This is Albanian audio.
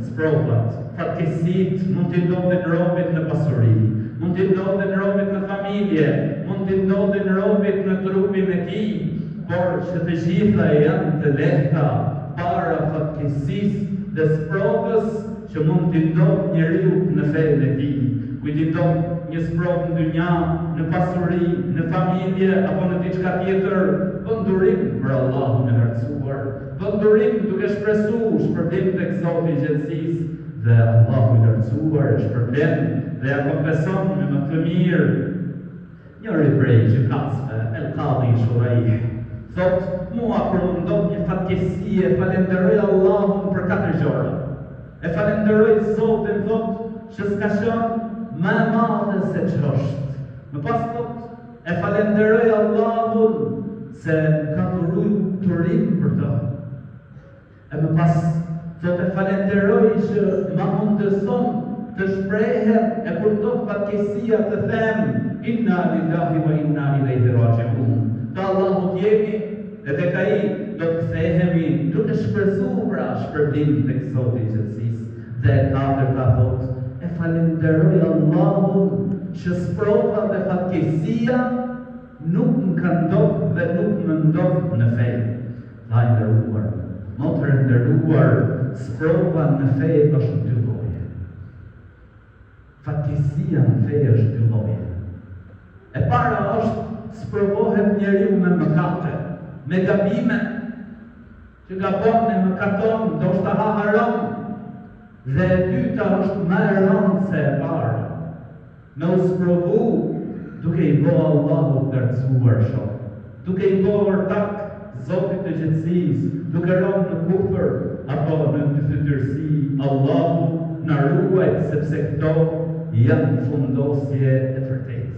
sprovat, fatkeqësit mund t'i ndodhin robit në pasuri, mund t'i ndodhin robit në familje, mund t'i ndodhin robit në trupin e tij, por që të gjitha janë të lehta para fatkeqësisë dhe sprovës që mund t'i ndodh njeriu në fenë e tij. Kujt i ndodh një sprovë në dynja, në pasuri, në familje apo në diçka tjetër, pëndurim për Allahun e lartësuar, pëndurim duke shpresuar shpërblim tek Zoti i gjithësisë, dhe Allahu i lartësuar e shpërblen dhe ja kompenson me më të mirë. Njëri prej gjykatësve, El Qadhi Shuraih, thot, mua kur më ndodh një fatkeqësi e falenderoj Allahun për 4 gjëra. E falenderoj Zotin, thot, që s'ka qenë më e madhe se ç'është. Më pas thot, e falenderoj Allahun se ka dhuruar turim për të. E më pas thot, e falenderoj që ma mundëson të shprehem e kur ndodh fatkeqësia të them inna lillahi wa inna ilaihi raji'un. Ka Allahu t'jemi dhe tek ai do të kthehemi duke shpresuar pra shpërblim tek Zoti i gjithësisë. Dhe e katërta thot, e falenderoj Allahun që sprova dhe fatkeqësia nuk më ka ndodhur dhe nuk më ndodh në fe. Vllai i nderuar, motër e nderuar, sprova në fe është 2 lloje. Fatkeqësia në fe është 2 lloje. E para është sprovohet njeriu me mëkate, me gabime, që gabon e mëkaton, ndoshta ha haram, dhe e dyta është më e rëndë se e para. Me u sprovu duke i bo Allahut lartësuar shok, duke i bo ortak Zotit të gjithësisë, duke rënë në kufër apo në fytyrësi, Allahu na ruaj sepse këto janë fundosje e vërtetë.